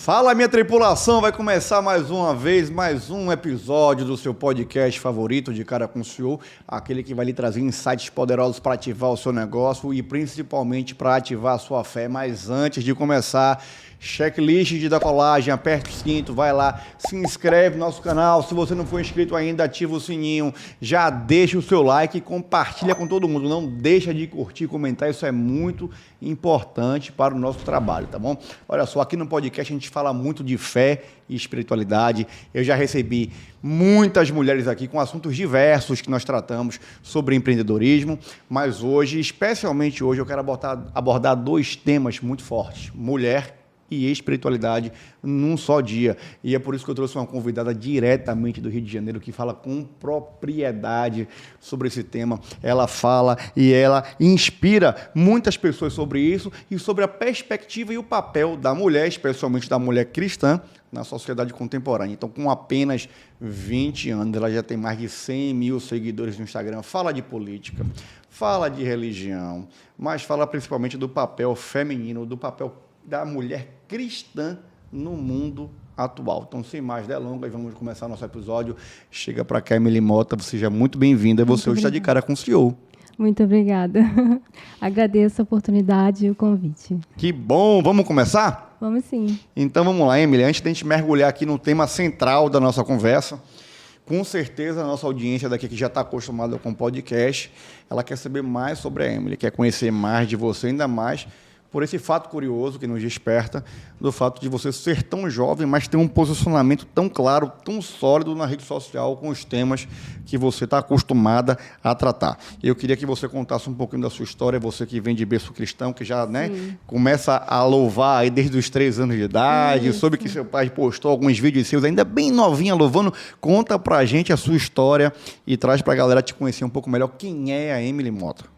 Fala, minha tripulação, vai começar mais uma vez, mais um episódio do seu podcast favorito de Cara com o CEO, aquele que vai lhe trazer insights poderosos para ativar o seu negócio e principalmente para ativar a sua fé. Mas antes de começar, checklist de decolagem, aperte o cinto, vai lá, se inscreve no nosso canal. Se você não for inscrito ainda, ativa o sininho, já deixa o seu like e compartilha com todo mundo. Não deixa de curtir e comentar, isso é muito importante para o nosso trabalho, tá bom? Olha só, aqui no podcast a gente fala muito de fé e espiritualidade. Eu já recebi muitas mulheres aqui com assuntos diversos que nós tratamos sobre empreendedorismo, mas hoje, especialmente hoje, eu quero abordar dois temas muito fortes: mulher e espiritualidade num só dia. E é por isso que eu trouxe uma convidada diretamente do Rio de Janeiro que fala com propriedade sobre esse tema. Ela fala e ela inspira muitas pessoas sobre isso e sobre a perspectiva e o papel da mulher, especialmente da mulher cristã, na sociedade contemporânea. Então, com apenas 20 anos, ela já tem mais de 100 mil seguidores no Instagram. Fala de política, fala de religião, mas fala principalmente do papel feminino, do papel da mulher cristã no mundo atual. Então, sem mais delongas, vamos começar nosso episódio. Chega para cá, Emily Mota, seja muito bem-vinda. Você hoje está de cara com o CEO. Muito obrigada. Agradeço a oportunidade e o convite. Que bom! Vamos começar? Vamos sim. Então, vamos lá, Emily. Antes de a gente mergulhar aqui no tema central da nossa conversa, com certeza a nossa audiência daqui que já está acostumada com o podcast, ela quer saber mais sobre a Emily, quer conhecer mais de você, ainda mais por esse fato curioso que nos desperta, do fato de você ser tão jovem, mas ter um posicionamento tão claro, tão sólido na rede social com os temas que você está acostumada a tratar. Eu queria que você contasse um pouquinho da sua história, você que vem de berço cristão, que já começa a louvar aí desde os 3 anos de idade, soube que seu pai postou alguns vídeos seus, ainda bem novinha, louvando. Conta pra gente a sua história e traz pra galera te conhecer um pouco melhor. Quem é a Emily Mota?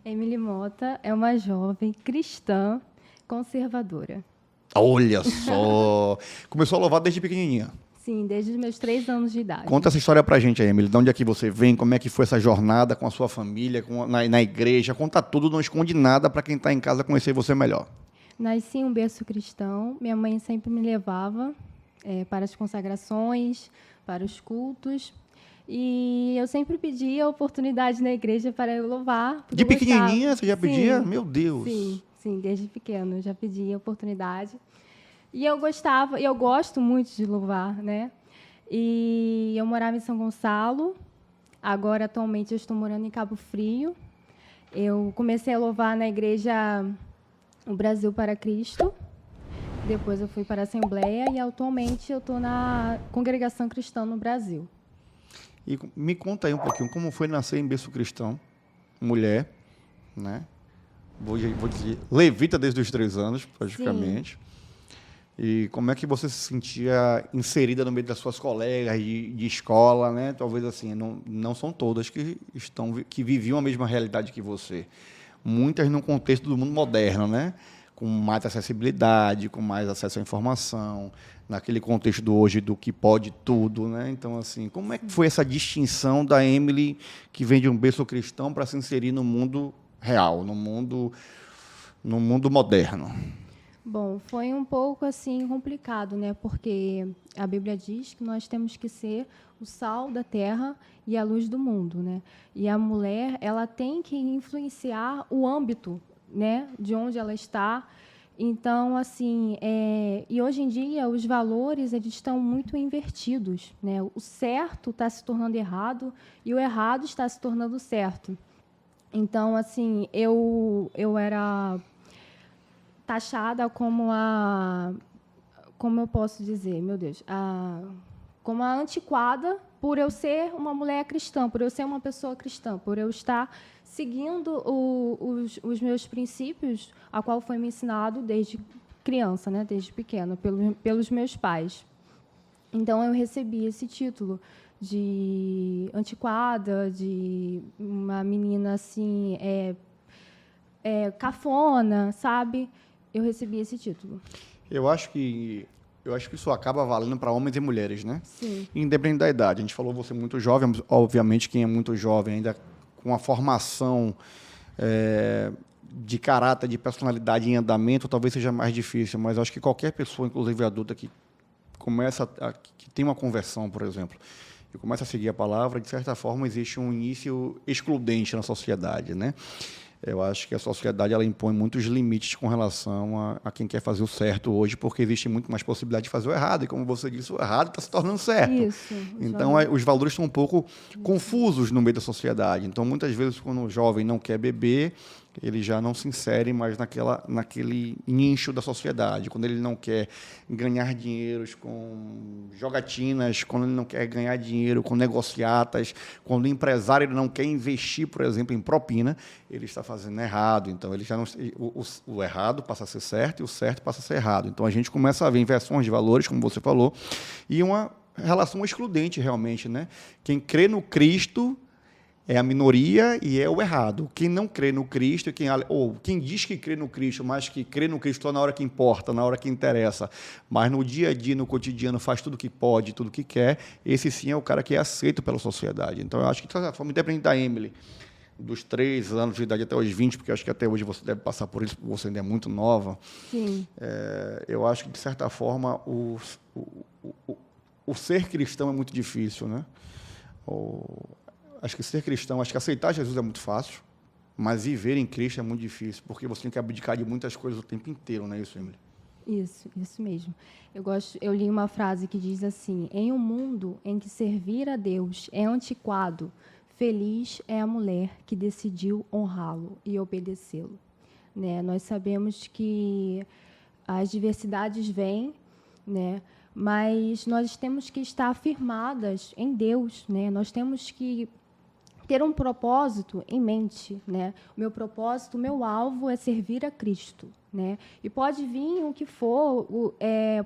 Emily Mota é uma jovem cristã conservadora. Olha só! Começou a louvar desde pequenininha. Sim, desde os meus 3 anos de idade. Conta essa história pra gente aí, Emily. De onde é que você vem? Como é que foi essa jornada com a sua família, na igreja? Conta tudo, não esconde nada para quem está em casa conhecer você melhor. Nasci em um berço cristão. Minha mãe sempre me levava para as consagrações, para os cultos. E eu sempre pedia a oportunidade na igreja para eu louvar. De pequenininha você já pedia? Sim, Meu Deus! Sim, desde pequeno eu já pedia a oportunidade. E eu gostava, e eu gosto muito de louvar, né? E eu morava em São Gonçalo. Agora, atualmente, eu estou morando em Cabo Frio. Eu comecei a louvar na igreja O Brasil para Cristo. Depois eu fui para a Assembleia e, atualmente, eu estou na Congregação Cristã no Brasil. E me conta aí um pouquinho, como foi nascer em berço cristão, mulher, né? Vou dizer, levita desde os 3 anos, praticamente. Sim. E como é que você se sentia inserida no meio das suas colegas de escola, né? Talvez assim, não são todas que viviam a mesma realidade que você. Muitas no contexto do mundo moderno, né? Com mais acessibilidade, com mais acesso à informação, naquele contexto do hoje do que pode tudo, né? Então, assim, como é que foi essa distinção da Emily que vem de um berço cristão para se inserir no mundo real, no mundo moderno? Bom, foi um pouco assim complicado, né? Porque a Bíblia diz que nós temos que ser o sal da terra e a luz do mundo, né? E a mulher, ela tem que influenciar o âmbito, né, de onde ela está. Então, assim, e hoje em dia os valores eles estão muito invertidos, né? O certo está se tornando errado e o errado está se tornando certo. Então, assim, eu era taxada como como eu posso dizer, meu Deus, como a antiquada por eu ser uma mulher cristã, por eu ser uma pessoa cristã, por eu estar seguindo os meus princípios, a qual foi me ensinado desde criança, né, desde pequena, pelos meus pais. Então, eu recebi esse título de antiquada, de uma menina assim, cafona, sabe? Eu recebi esse título. Eu acho que isso acaba valendo para homens e mulheres, né? Sim. Independente da idade. A gente falou você muito jovem, obviamente quem é muito jovem ainda com a formação de caráter, de personalidade em andamento, talvez seja mais difícil, mas acho que qualquer pessoa, inclusive adulta, que que tem uma conversão, por exemplo, e começa a seguir a palavra, de certa forma existe um início excludente na sociedade, né? Eu acho que a sociedade ela impõe muitos limites com relação a quem quer fazer o certo hoje, porque existe muito mais possibilidade de fazer o errado, e como você disse, o errado está se tornando certo. Isso. Então, os valores estão um pouco confusos no meio da sociedade. Então, muitas vezes, quando o jovem não quer beber, ele já não se insere mais naquele nicho da sociedade. Quando ele não quer ganhar dinheiro com jogatinas, quando ele não quer ganhar dinheiro com negociatas, quando o empresário ele não quer investir, por exemplo, em propina, ele está fazendo errado. Então, ele já não, o errado passa a ser certo e o certo passa a ser errado. Então, a gente começa a ver inversões de valores, como você falou, e uma relação excludente, realmente, né? Quem crê no Cristo é a minoria e é o errado. Quem não crê no Cristo, quem diz que crê no Cristo, mas que crê no Cristo só na hora que importa, na hora que interessa, mas no dia a dia, no cotidiano, faz tudo que pode, tudo que quer, esse sim é o cara que é aceito pela sociedade. Então, eu acho que, de certa forma, independente da Emily, dos 3 anos de idade até os 20, porque eu acho que até hoje você deve passar por isso, porque você ainda é muito nova. Sim. Eu acho que, de certa forma, o ser cristão é muito difícil, né? Acho que ser cristão, acho que aceitar Jesus é muito fácil, mas viver em Cristo é muito difícil, porque você tem que abdicar de muitas coisas o tempo inteiro, não é isso, Emily? Isso mesmo. Eu li uma frase que diz assim: em um mundo em que servir a Deus é antiquado, feliz é a mulher que decidiu honrá-lo e obedecê-lo. Né? Nós sabemos que as diversidades vêm, né? Mas nós temos que estar afirmadas em Deus, né? Nós temos que ter um propósito em mente, né? O meu propósito, o meu alvo é servir a Cristo, né? E pode vir o que for,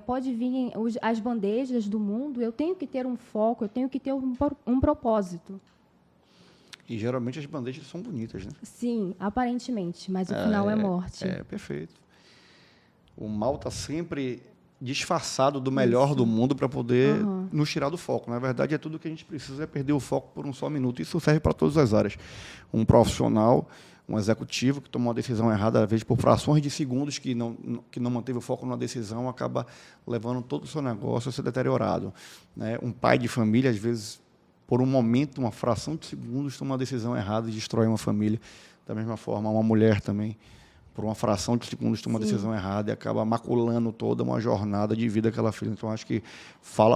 pode vir as bandejas do mundo, eu tenho que ter um foco, eu tenho que ter um propósito. E geralmente as bandejas são bonitas, né? Sim, aparentemente, mas o final é morte. Perfeito. O mal está sempre disfarçado do melhor do mundo para poder nos tirar do foco. Na verdade, tudo que a gente precisa é perder o foco por um só minuto. Isso serve para todas as áreas. Um profissional, um executivo que toma uma decisão errada, às vezes por frações de segundos que não manteve o foco numa decisão, acaba levando todo o seu negócio a ser deteriorado. Né? Um pai de família, às vezes, por um momento, uma fração de segundos, toma uma decisão errada e destrói uma família. Da mesma forma, uma mulher também, por uma fração de segundos, toma uma decisão errada e acaba maculando toda uma jornada de vida que ela fez. Então, acho que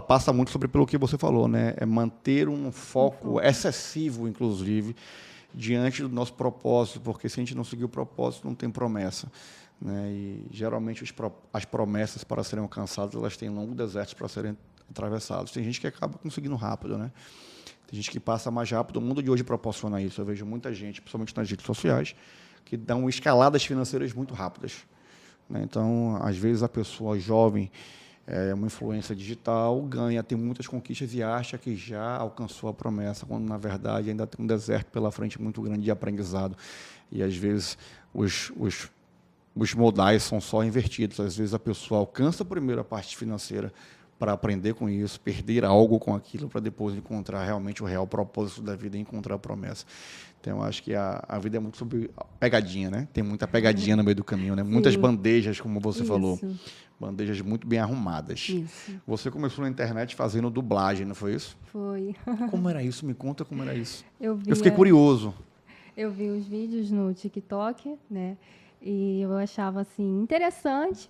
passa muito pelo que você falou, né? É manter um foco excessivo, inclusive, diante do nosso propósito, porque se a gente não seguir o propósito, não tem promessa. Né? E, geralmente, as promessas para serem alcançadas, elas têm longos desertos para serem atravessados. Tem gente que acaba conseguindo rápido, né? Tem gente que passa mais rápido. O mundo de hoje proporciona isso. Eu vejo muita gente, principalmente nas redes sociais, que dão escaladas financeiras muito rápidas. Né? Então, às vezes, a pessoa jovem, uma influência digital, tem muitas conquistas e acha que já alcançou a promessa, quando, na verdade, ainda tem um deserto pela frente muito grande de aprendizado. E, às vezes, os modais são só invertidos. Às vezes, a pessoa alcança primeiro a parte financeira para aprender com isso, perder algo com aquilo, para depois encontrar realmente o real propósito da vida e encontrar a promessa. Então, eu acho que a vida é muito sobre pegadinha, né? Tem muita pegadinha no meio do caminho, né? Muitas bandejas, como você falou. Bandejas muito bem arrumadas. Isso. Você começou na internet fazendo dublagem, não foi isso? Foi. Como era isso? Me conta como era isso. Eu fiquei curioso. Eu vi os vídeos no TikTok, né? E eu achava, assim, interessante.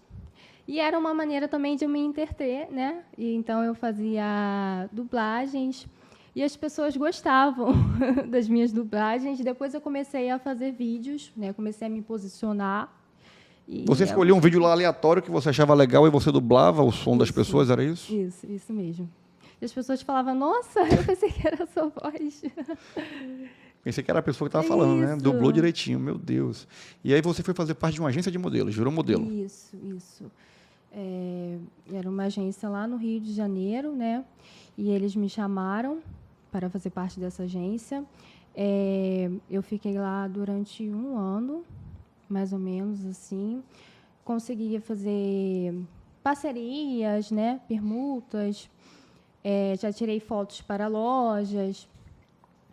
E era uma maneira também de eu me entreter, né? E então eu fazia dublagens e as pessoas gostavam das minhas dublagens. Depois eu comecei a fazer vídeos, né? Comecei a me posicionar. Você escolheu um vídeo lá aleatório que você achava legal e você dublava o som das pessoas, era isso? Isso mesmo. E as pessoas falavam: nossa, eu pensei que era a sua voz. Pensei que era a pessoa que estava falando, né? Dublou direitinho, meu Deus. E aí você foi fazer parte de uma agência de modelos, virou modelo. Isso. Era uma agência lá no Rio de Janeiro, né? E eles me chamaram para fazer parte dessa agência. Eu fiquei lá durante 1 ano, mais ou menos, assim. Conseguia fazer parcerias, né? Permutas. Já tirei fotos para lojas.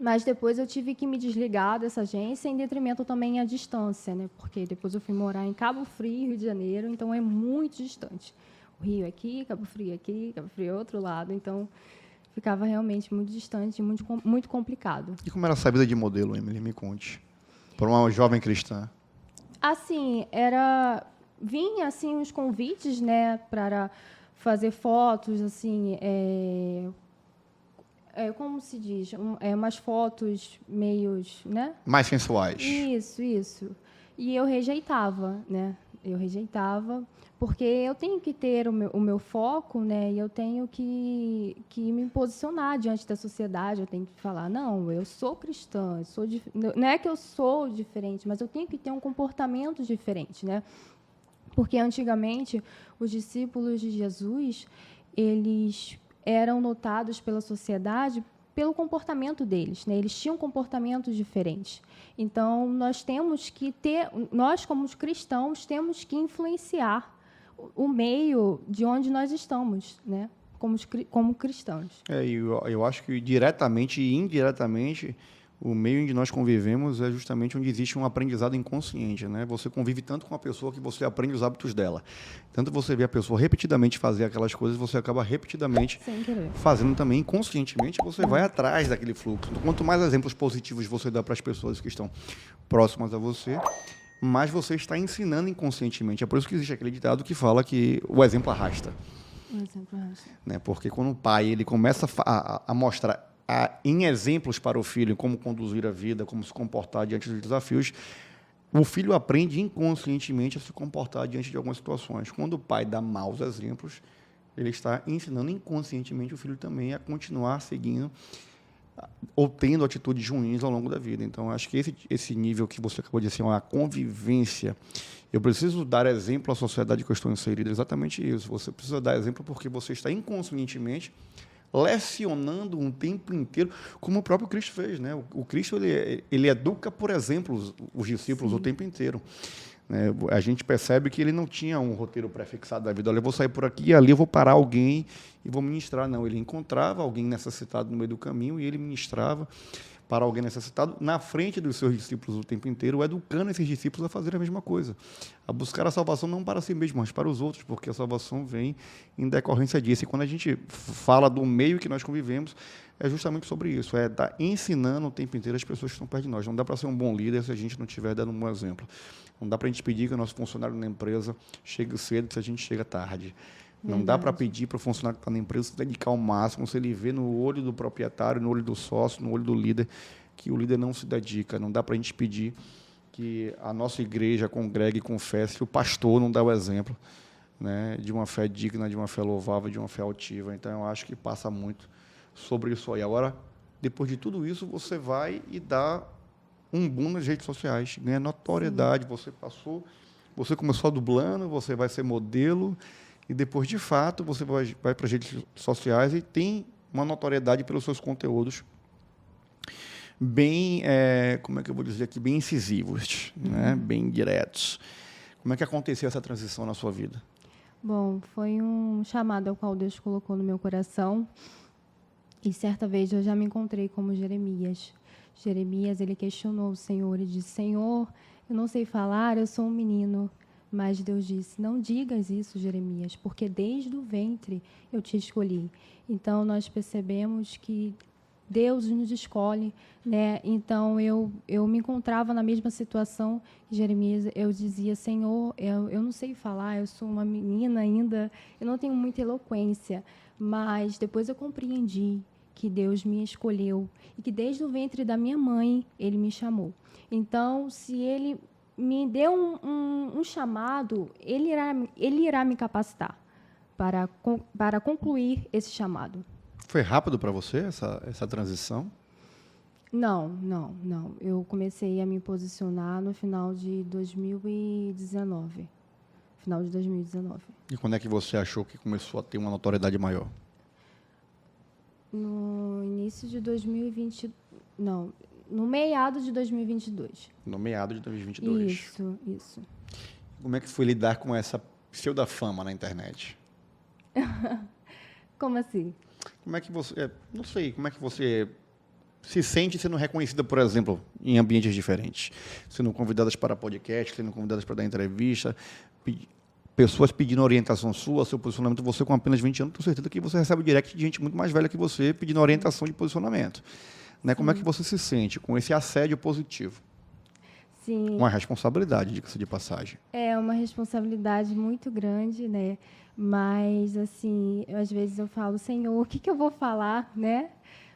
Mas depois eu tive que me desligar dessa agência em detrimento também à distância, né? Porque depois eu fui morar em Cabo Frio, Rio de Janeiro, então é muito distante. O Rio aqui, Cabo Frio é outro lado, então ficava realmente muito distante, muito complicado. E como era essa vida de modelo, Emily? Me conte. Para uma jovem cristã. Assim, vinha assim os convites, né, para fazer fotos, assim, como se diz, umas fotos meios, né? Mais sensuais. Isso. E eu rejeitava, né? Eu rejeitava, porque eu tenho que ter o meu foco, né? E eu tenho que me posicionar diante da sociedade. Eu tenho que falar, não, eu sou cristã, não é que eu sou diferente, mas eu tenho que ter um comportamento diferente, né? Porque antigamente os discípulos de Jesus, eles eram notados pela sociedade pelo comportamento deles, né? Eles tinham comportamentos diferentes. Então, nós como cristãos, temos que influenciar o meio de onde nós estamos, né? Como cristãos. Eu acho que diretamente e indiretamente o meio em que nós convivemos é justamente onde existe um aprendizado inconsciente, né? Você convive tanto com a pessoa que você aprende os hábitos dela. Tanto você vê a pessoa repetidamente fazer aquelas coisas, você acaba repetidamente fazendo também inconscientemente, você vai atrás daquele fluxo. Quanto mais exemplos positivos você dá para as pessoas que estão próximas a você, mais você está ensinando inconscientemente. É por isso que existe aquele ditado que fala que o exemplo arrasta. O exemplo arrasta. Né? Porque quando o pai ele começa a mostrar em exemplos para o filho como conduzir a vida, como se comportar diante dos desafios, o filho aprende inconscientemente a se comportar diante de algumas situações. Quando o pai dá maus exemplos, ele está ensinando inconscientemente o filho também a continuar seguindo ou tendo atitudes ruins ao longo da vida. Então, acho que esse nível que você acabou de dizer, a convivência, eu preciso dar exemplo à sociedade que eu estou inserido, é exatamente isso. Você precisa dar exemplo porque você está inconscientemente lecionando um tempo inteiro, como o próprio Cristo fez, né? O Cristo ele educa, por exemplo, os discípulos. Sim. O tempo inteiro. Né? A gente percebe que ele não tinha um roteiro pré-fixado da vida. Olha, eu vou sair por aqui e ali eu vou parar alguém e vou ministrar. Não, ele encontrava alguém necessitado no meio do caminho e ele ministrava para alguém necessitado na frente dos seus discípulos o tempo inteiro, educando esses discípulos a fazer a mesma coisa, a buscar a salvação não para si mesmo, mas para os outros, porque a salvação vem em decorrência disso. E quando a gente fala do meio que nós convivemos, é justamente sobre isso, é estar ensinando o tempo inteiro as pessoas que estão perto de nós. Não dá para ser um bom líder se a gente não estiver dando um bom exemplo. Não dá para a gente pedir que o nosso funcionário na empresa chegue cedo se a gente chega tarde. Não dá para pedir para o funcionário que está na empresa se dedicar ao máximo, se ele vê no olho do proprietário, no olho do sócio, no olho do líder, que o líder não se dedica. Não dá para a gente pedir que a nossa igreja congregue e confesse, que o pastor não dá o exemplo, né, de uma fé digna, de uma fé louvável, de uma fé altiva. Então, eu acho que passa muito sobre isso aí. Agora, depois de tudo isso, você vai e dá um boom nas redes sociais, ganha notoriedade. Sim. Você começou dublando, você vai ser modelo, e depois, de fato, você vai para as redes sociais e tem uma notoriedade pelos seus conteúdos bem, como é que eu vou dizer aqui, bem incisivos, né? Bem diretos. Como é que aconteceu essa transição na sua vida? Bom, foi um chamado ao qual Deus colocou no meu coração. E certa vez eu já me encontrei como Jeremias. Jeremias, ele questionou o Senhor e disse: Senhor, eu não sei falar, eu sou um menino. Mas Deus disse: não digas isso, Jeremias, porque desde o ventre eu te escolhi. Então, nós percebemos que Deus nos escolhe, né? Então, eu me encontrava na mesma situação que Jeremias. Eu dizia: Senhor, eu não sei falar, eu sou uma menina ainda, eu não tenho muita eloquência. Mas depois eu compreendi que Deus me escolheu e que desde o ventre da minha mãe Ele me chamou. Então, se Ele me deu um chamado, ele irá me capacitar para concluir esse chamado. Foi rápido para você essa transição? Não. Eu comecei a me posicionar no final de 2019. Final de 2019. E quando é que você achou que começou a ter uma notoriedade maior? No início de 2020... Não... No meado de 2022. No meado de 2022. Isso. Como é que foi lidar com essa pseudo-fama na internet? Como assim? Como é que você... não sei, como é que você se sente sendo reconhecida, por exemplo, em ambientes diferentes, sendo convidadas para podcast, sendo convidadas para dar entrevista, pessoas pedindo orientação sua, seu posicionamento, você com apenas 20 anos, tenho certeza que você recebe direct de gente muito mais velha que você pedindo orientação de posicionamento. Né? Como é que você se sente com esse assédio positivo? Sim. Uma responsabilidade, diga-se de passagem. É uma responsabilidade muito grande, né? Mas, assim, às vezes eu falo, Senhor, o que eu vou falar, né?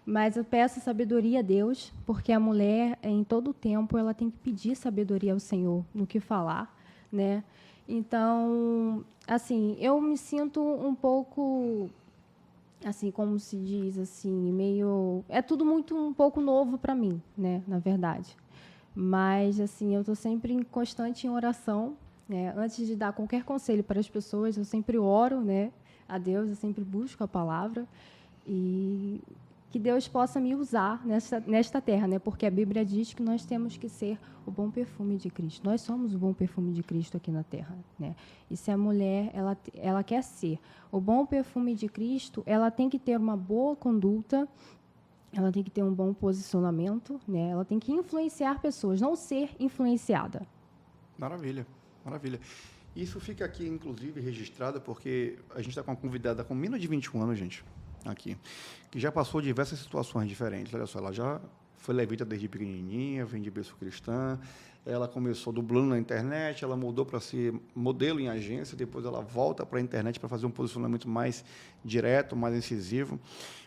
Mas eu peço sabedoria a Deus, porque a mulher, em todo o tempo, ela tem que pedir sabedoria ao Senhor no que falar, né? Então, assim, eu me sinto um pouco, assim, como se diz, assim, meio... É tudo muito um pouco novo para mim, né? Na verdade. Mas, assim, eu estou sempre constante em oração, né? Antes de dar qualquer conselho para as pessoas, eu sempre oro, né, a Deus, eu sempre busco a palavra e que Deus possa me usar nesta terra, né? Porque a Bíblia diz que nós temos que ser o bom perfume de Cristo. Nós somos o bom perfume de Cristo aqui na terra, né? E se a mulher ela quer ser o bom perfume de Cristo, ela tem que ter uma boa conduta. Ela tem que ter um bom posicionamento, né? Ela tem que influenciar pessoas, não ser influenciada. Maravilha, maravilha. Isso fica aqui, inclusive, registrado, porque a gente está com uma convidada com menos de 21 anos, gente, aqui, que já passou diversas situações diferentes. Olha só, ela já foi levita desde pequenininha, vem de berço cristã, ela começou dublando na internet, ela mudou para ser modelo em agência, depois ela volta para a internet para fazer um posicionamento mais direto, mais incisivo.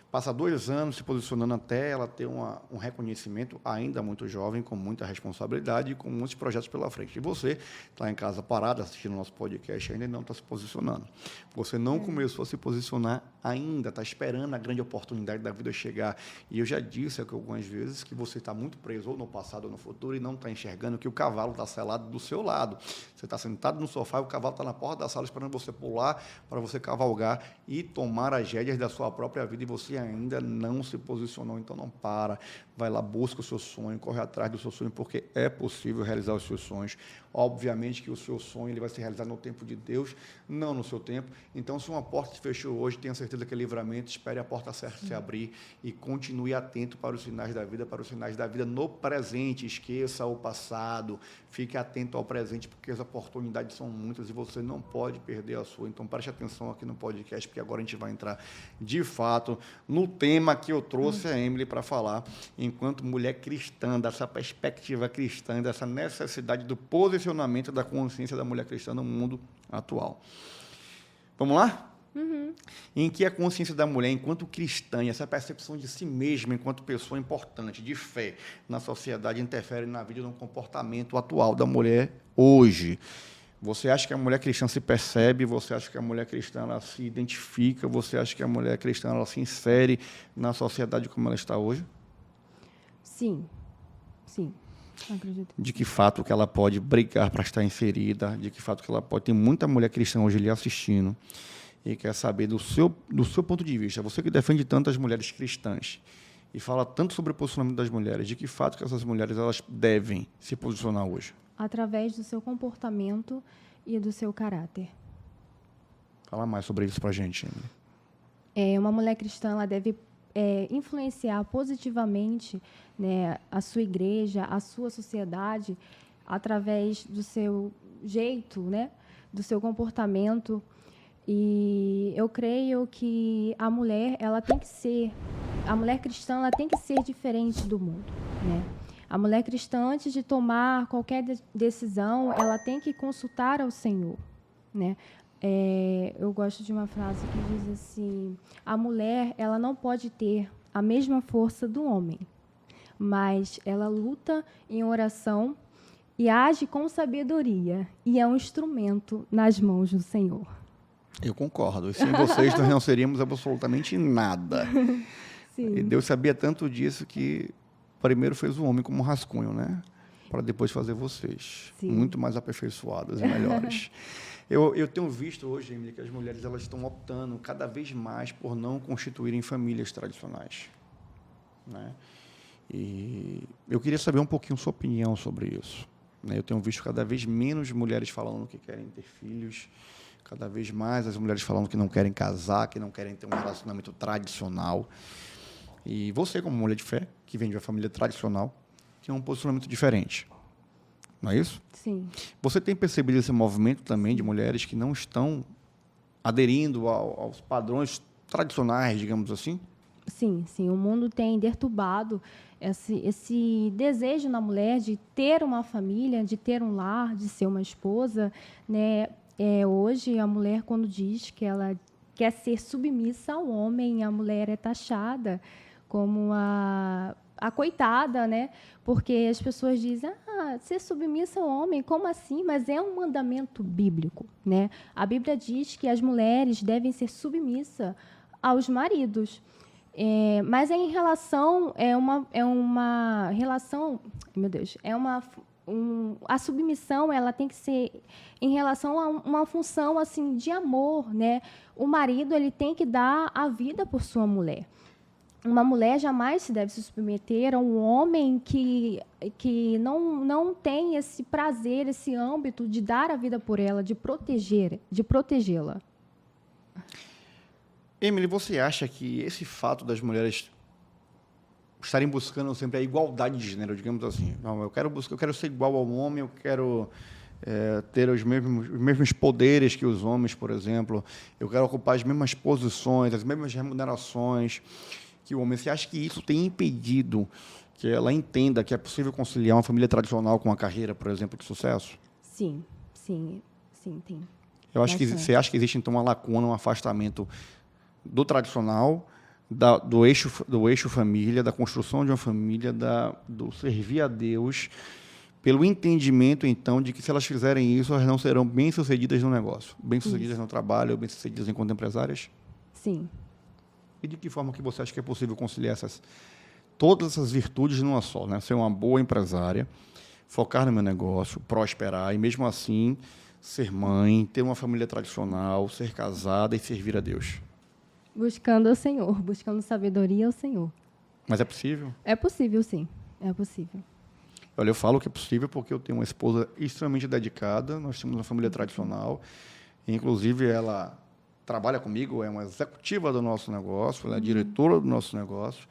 Passa 2 anos se posicionando até ela ter um reconhecimento ainda muito jovem, com muita responsabilidade e com muitos projetos pela frente. E você está em casa parado, assistindo o nosso podcast, ainda não está se posicionando. Você não começou a se posicionar ainda, está esperando a grande oportunidade da vida chegar. E eu já disse aqui algumas vezes que você está muito preso ou no passado ou no futuro e não está enxergando que o cavalo está selado do seu lado. Você está sentado no sofá e o cavalo está na porta da sala esperando você pular para você cavalgar e tomar as rédeas da sua própria vida e você ainda não se posicionou, então não para, vai lá, busca o seu sonho, corre atrás do seu sonho, porque é possível realizar os seus sonhos. Obviamente que o seu sonho ele vai se realizar no tempo de Deus, não no seu tempo. Então, se uma porta se fechou hoje, tenha certeza que é livramento, espere a porta certa se abrir e continue atento para os sinais da vida no presente. Esqueça o passado, fique atento ao presente, porque as oportunidades são muitas e você não pode perder a sua. Então, preste atenção aqui no podcast, porque agora a gente vai entrar, de fato, no tema que eu trouxe a Emily para falar, enquanto mulher cristã, dessa perspectiva cristã, dessa necessidade do posicionamento da consciência da mulher cristã no mundo atual. Vamos lá? Uhum. Em que a consciência da mulher, enquanto cristã, e essa percepção de si mesma enquanto pessoa importante, de fé, na sociedade, interfere na vida e no comportamento atual da mulher hoje. Você acha que a mulher cristã se percebe? Você acha que a mulher cristã ela se identifica? Você acha que a mulher cristã ela se insere na sociedade como ela está hoje? Sim, acredito. De que fato que ela pode brigar para estar inserida? De que fato que ela pode... Tem muita mulher cristã hoje ali assistindo e quer saber do seu ponto de vista. Você que defende tantas mulheres cristãs e fala tanto sobre o posicionamento das mulheres, de que fato que essas mulheres elas devem se posicionar hoje? Através do seu comportamento e do seu caráter. Fala mais sobre isso para a gente, Emily. Uma mulher cristã ela deve influenciar positivamente, né, a sua igreja, a sua sociedade, através do seu jeito, né, do seu comportamento. E eu creio que a mulher cristã ela tem que ser diferente do mundo, né? A mulher cristã, antes de tomar qualquer decisão, ela tem que consultar ao Senhor, né? Eu gosto de uma frase que diz assim: a mulher ela não pode ter a mesma força do homem, mas ela luta em oração e age com sabedoria e é um instrumento nas mãos do Senhor. Eu concordo. E sem vocês nós não seríamos absolutamente nada. Sim. E Deus sabia tanto disso que primeiro fez o homem como rascunho, né? Para depois fazer vocês. Sim. Muito mais aperfeiçoadas e melhores. Eu tenho visto hoje, Emily, que as mulheres elas estão optando cada vez mais por não constituírem famílias tradicionais, né? E eu queria saber um pouquinho sua opinião sobre isso, né? Eu tenho visto cada vez menos mulheres falando que querem ter filhos, cada vez mais as mulheres falando que não querem casar, que não querem ter um relacionamento tradicional. E você, como mulher de fé, que vem de uma família tradicional, tem um posicionamento diferente. Não é isso? Sim. Você tem percebido esse movimento também de mulheres que não estão aderindo aos padrões tradicionais, digamos assim? Sim, sim. O mundo tem deturbado esse desejo na mulher de ter uma família, de ter um lar, de ser uma esposa, né? Hoje, a mulher, quando diz que ela quer ser submissa ao homem, a mulher é taxada como a coitada, né? Porque as pessoas dizem, ser submissa ao homem, como assim? Mas é um mandamento bíblico, né? A Bíblia diz que as mulheres devem ser submissas aos maridos. Mas em relação, uma relação, meu Deus, a submissão, ela tem que ser em relação a uma função assim de amor, né? O marido, ele tem que dar a vida por sua mulher. Uma mulher jamais se deve se submeter a um homem que não tem esse prazer, esse âmbito de dar a vida por ela, de protegê-la. Emily, você acha que esse fato das mulheres estarem buscando sempre a igualdade de gênero, digamos assim, não, eu quero ser igual ao homem, eu quero ter os mesmos poderes que os homens, por exemplo, eu quero ocupar as mesmas posições, as mesmas remunerações que o homem. Você acha que isso tem impedido que ela entenda que é possível conciliar uma família tradicional com uma carreira, por exemplo, de sucesso? Sim, tem. Você acha que existe, então, uma lacuna, um afastamento do tradicional, do eixo família, da construção de uma família, do servir a Deus, pelo entendimento, então, de que se elas fizerem isso, elas não serão bem-sucedidas no negócio, bem-sucedidas no trabalho, bem-sucedidas enquanto empresárias? Sim. E de que forma que você acha que é possível conciliar todas essas virtudes numa só, né? Ser uma boa empresária, focar no meu negócio, prosperar e, mesmo assim, ser mãe, ter uma família tradicional, ser casada e servir a Deus? Buscando o Senhor, buscando sabedoria ao Senhor. Mas é possível? É possível, sim. É possível. Olha, eu falo que é possível porque eu tenho uma esposa extremamente dedicada, nós temos uma família tradicional, inclusive ela trabalha comigo, é uma executiva do nosso negócio, ela é diretora do nosso negócio,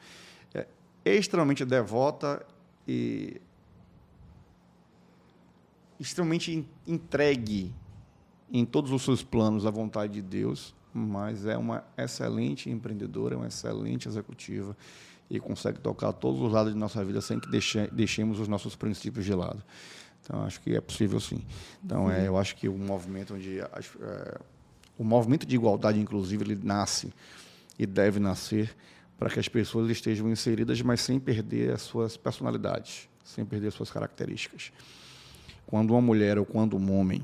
é extremamente devota e extremamente entregue em todos os seus planos à vontade de Deus, mas é uma excelente empreendedora, é uma excelente executiva e consegue tocar todos os lados de nossa vida sem que deixemos os nossos princípios de lado. Então, acho que é possível, sim. Então, eu acho que o movimento o movimento de igualdade, inclusive, ele nasce e deve nascer para que as pessoas estejam inseridas, mas sem perder as suas personalidades, sem perder as suas características. Quando uma mulher ou quando um homem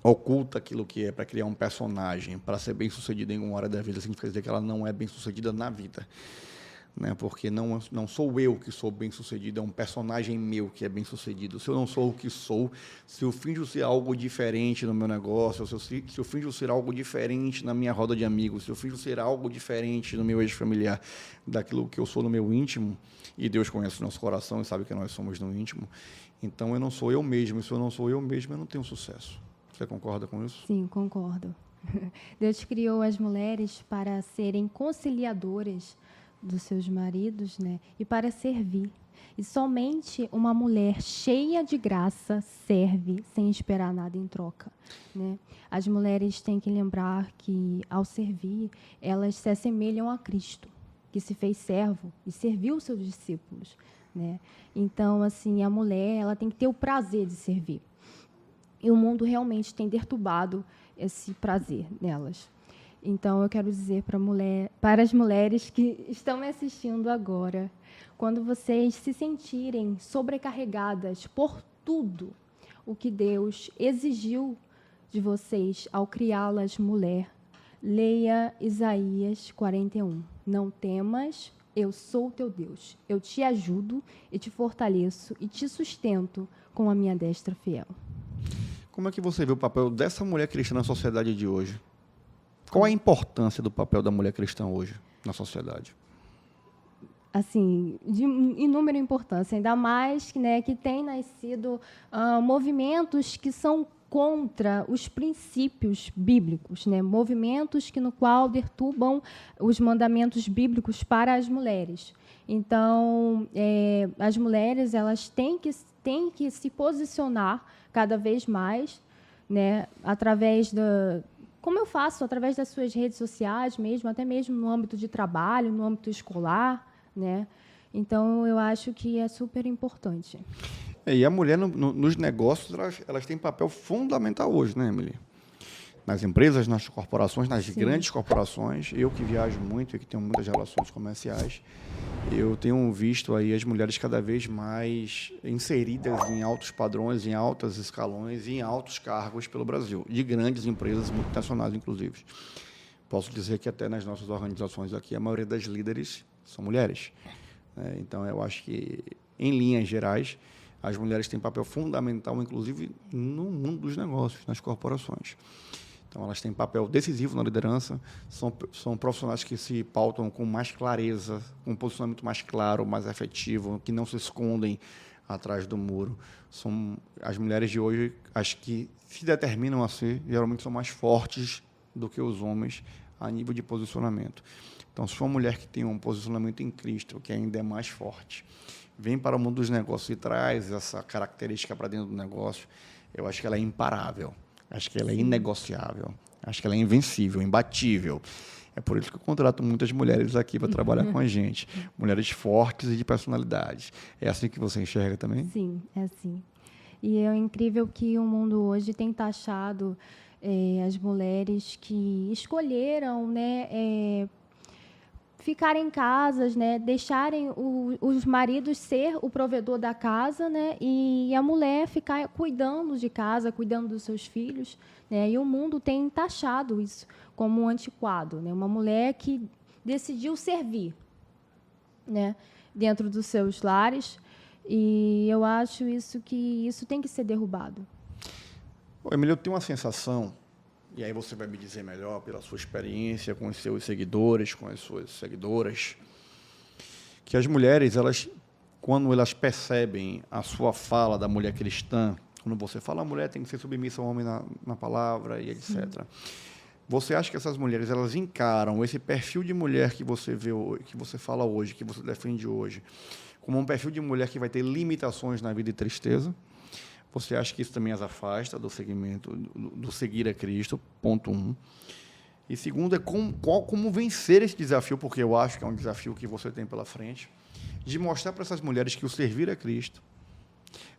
oculta aquilo que é para criar um personagem, para ser bem-sucedida em uma área da vida, significa dizer que ela não é bem-sucedida na vida. Né? Porque não sou eu que sou bem-sucedido, é um personagem meu que é bem-sucedido. Se eu não sou o que sou, se eu finjo ser algo diferente no meu negócio, se eu finjo ser algo diferente na minha roda de amigos, se eu finjo ser algo diferente no meu eixo familiar daquilo que eu sou no meu íntimo, e Deus conhece o nosso coração e sabe que nós somos no íntimo, então eu não sou eu mesmo, e se eu não sou eu mesmo, eu não tenho sucesso. Você concorda com isso? Sim, concordo. Deus criou as mulheres para serem conciliadoras dos seus maridos, né? E para servir. E somente uma mulher cheia de graça serve sem esperar nada em troca, né? As mulheres têm que lembrar que, ao servir, elas se assemelham a Cristo, que se fez servo e serviu os seus discípulos, né? Então, assim, a mulher, ela tem que ter o prazer de servir. E o mundo realmente tem deturbado esse prazer nelas. Então, eu quero dizer para as mulheres que estão me assistindo agora, quando vocês se sentirem sobrecarregadas por tudo o que Deus exigiu de vocês ao criá-las mulher, leia Isaías 41. Não temas, eu sou o teu Deus. Eu te ajudo e te fortaleço e te sustento com a minha destra fiel. Como é que você vê o papel dessa mulher cristã na sociedade de hoje? Qual a importância do papel da mulher cristã hoje na sociedade? Assim, de inúmera importância, ainda mais, né, que tem nascido movimentos que são contra os princípios bíblicos, né? Movimentos que no qual deturpam os mandamentos bíblicos para as mulheres. Então, as mulheres elas têm que se posicionar cada vez mais, né? Através como eu faço, através das suas redes sociais mesmo, até mesmo no âmbito de trabalho, no âmbito escolar, né? Então, eu acho que é super importante. E a mulher, nos negócios, elas têm papel fundamental hoje, né, Emily? Nas empresas, nas corporações, nas Sim. grandes corporações. Eu que viajo muito e que tenho muitas relações comerciais, eu tenho visto aí as mulheres cada vez mais inseridas em altos padrões, em altos escalões e em altos cargos pelo Brasil, de grandes empresas multinacionais, inclusive. Posso dizer que até nas nossas organizações aqui, a maioria das líderes são mulheres. Então, eu acho que, em linhas gerais, as mulheres têm papel fundamental, inclusive, no mundo dos negócios, nas corporações. Então, elas têm papel decisivo na liderança, são profissionais que se pautam com mais clareza, com um posicionamento mais claro, mais efetivo, que não se escondem atrás do muro. São as mulheres de hoje, as que se determinam a ser, geralmente são mais fortes do que os homens a nível de posicionamento. Então, se for uma mulher que tem um posicionamento em Cristo, que ainda é mais forte, vem para o mundo dos negócios e traz essa característica para dentro do negócio, eu acho que ela é imparável. Acho que ela é inegociável. Acho que ela é invencível, imbatível. É por isso que eu contrato muitas mulheres aqui para trabalhar com a gente. Mulheres fortes e de personalidade. É assim que você enxerga também? Sim, é assim. E é incrível que o mundo hoje tem taxado as mulheres que escolheram, né, ficar em casas, né, deixarem os maridos ser o provedor da casa, né, e a mulher ficar cuidando de casa, cuidando dos seus filhos, né, e o mundo tem taxado isso como um antiquado, né, uma mulher que decidiu servir, né, dentro dos seus lares, e eu acho que isso tem que ser derrubado. Emília, eu tenho uma sensação, e aí você vai me dizer melhor pela sua experiência com os seus seguidores, com as suas seguidoras, que as mulheres, quando elas percebem a sua fala da mulher cristã, quando você fala a mulher tem que ser submissa ao homem na palavra e etc. Sim. Você acha que essas mulheres elas encaram esse perfil de mulher que você vê, que você fala hoje, que você defende hoje, como um perfil de mulher que vai ter limitações na vida e tristeza? Você acha que isso também as afasta do segmento, do seguir a Cristo, ponto 1. E segundo, é como vencer esse desafio, porque eu acho que é um desafio que você tem pela frente, de mostrar para essas mulheres que o servir a Cristo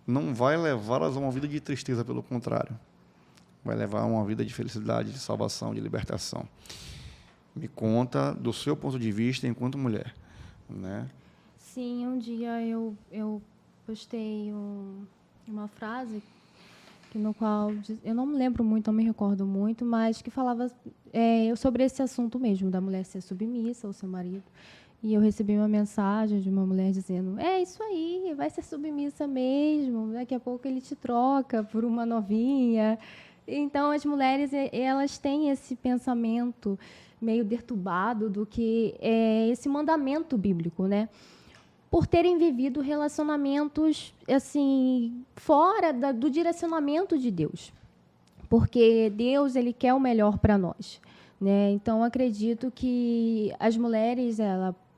não vai levá-las a uma vida de tristeza, pelo contrário. Vai levar a uma vida de felicidade, de salvação, de libertação. Me conta do seu ponto de vista enquanto mulher, né? Sim, um dia eu postei uma frase no qual eu não me lembro muito, não me recordo muito, mas que falava sobre esse assunto mesmo, da mulher ser submissa ao seu marido. E eu recebi uma mensagem de uma mulher dizendo: é isso aí, vai ser submissa mesmo, daqui a pouco ele te troca por uma novinha. Então, as mulheres elas têm esse pensamento meio deturbado do que é esse mandamento bíblico, né? Por terem vivido relacionamentos assim fora do direcionamento de Deus, porque Deus ele quer o melhor para nós, né? Então acredito que as mulheres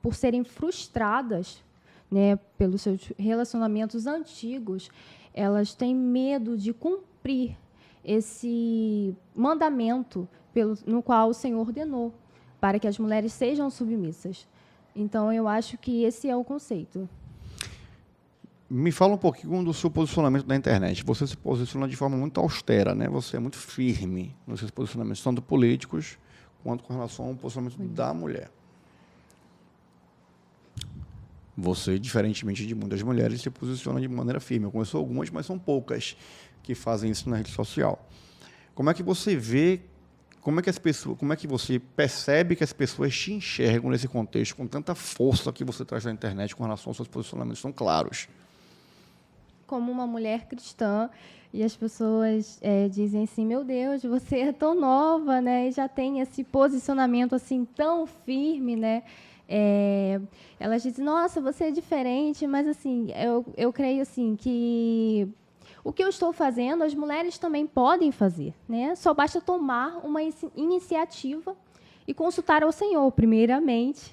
por serem frustradas, né, pelos seus relacionamentos antigos, elas têm medo de cumprir esse mandamento no qual o Senhor ordenou para que as mulheres sejam submissas. Então, eu acho que esse é o conceito. Me fala um pouquinho do seu posicionamento na internet. Você se posiciona de forma muito austera, né? Você é muito firme nos seus posicionamentos, tanto políticos quanto com relação ao posicionamento da mulher. Você, diferentemente de muitas mulheres, se posiciona de maneira firme. Eu conheço algumas, mas são poucas que fazem isso na rede social. Como é que você vê, como é que você percebe que as pessoas te enxergam nesse contexto com tanta força que você traz na internet com relação aos seus posicionamentos tão claros? Como uma mulher cristã, e as pessoas dizem assim: meu Deus, você é tão nova, né? E já tem esse posicionamento assim tão firme, né? Elas dizem: nossa, você é diferente, mas assim, eu creio assim que O que eu estou fazendo, as mulheres também podem fazer, né? Só basta tomar uma iniciativa e consultar ao Senhor, primeiramente,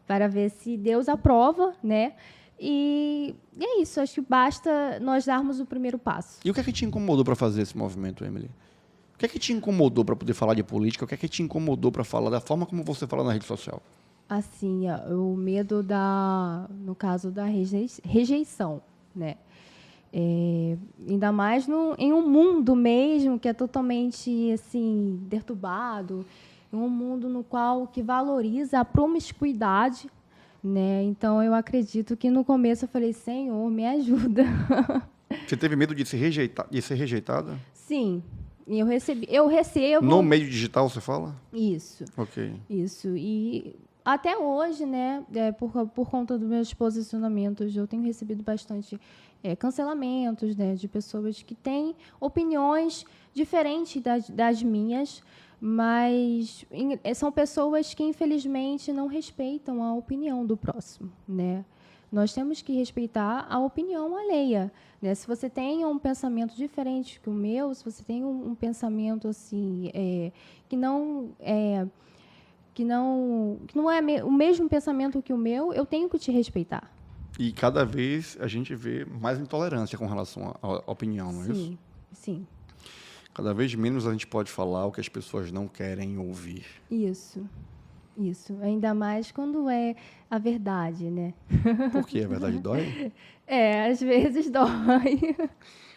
para ver se Deus aprova, né? E é isso, acho que basta nós darmos o primeiro passo. E o que é que te incomodou para fazer esse movimento, Emily? O que é que te incomodou para poder falar de política? O que é que te incomodou para falar da forma como você fala na rede social? Assim, o medo no caso da rejeição, né? Ainda mais em um mundo mesmo que é totalmente assim perturbado, em um mundo no qual que valoriza a promiscuidade, né? Então eu acredito que no começo eu falei, Senhor, me ajuda. Você teve medo de ser rejeitada? Sim, e eu recebo. No meio digital, você fala? Isso. Ok. Isso. E até hoje, né, por conta dos meus posicionamentos, eu tenho recebido bastante cancelamentos, né, de pessoas que têm opiniões diferentes das minhas, mas são pessoas que, infelizmente, não respeitam a opinião do próximo, né? Nós temos que respeitar a opinião alheia, né? Se você tem um pensamento diferente que o meu, se você tem um pensamento assim que não é o mesmo pensamento que o meu, eu tenho que te respeitar. E cada vez a gente vê mais intolerância com relação à opinião, não é isso? Sim. Cada vez menos a gente pode falar o que as pessoas não querem ouvir. Isso. Ainda mais quando é a verdade, né? Por que a verdade dói? Às vezes dói.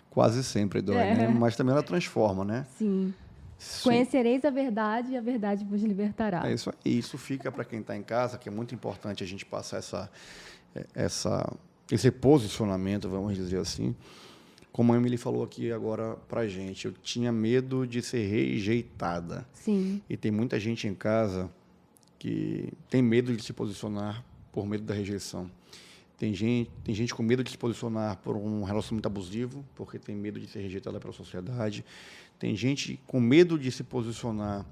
Quase sempre dói, né? Mas também ela transforma, né? Sim. Conhecereis a verdade e a verdade vos libertará. É isso aí. Isso fica para quem está em casa, que é muito importante a gente passar esse posicionamento, vamos dizer assim. Como a Emily falou aqui agora para a gente, eu tinha medo de ser rejeitada. Sim. E tem muita gente em casa que tem medo de se posicionar por medo da rejeição. Tem gente com medo de se posicionar por um relacionamento abusivo, porque tem medo de ser rejeitada pela sociedade. Tem gente com medo de se posicionar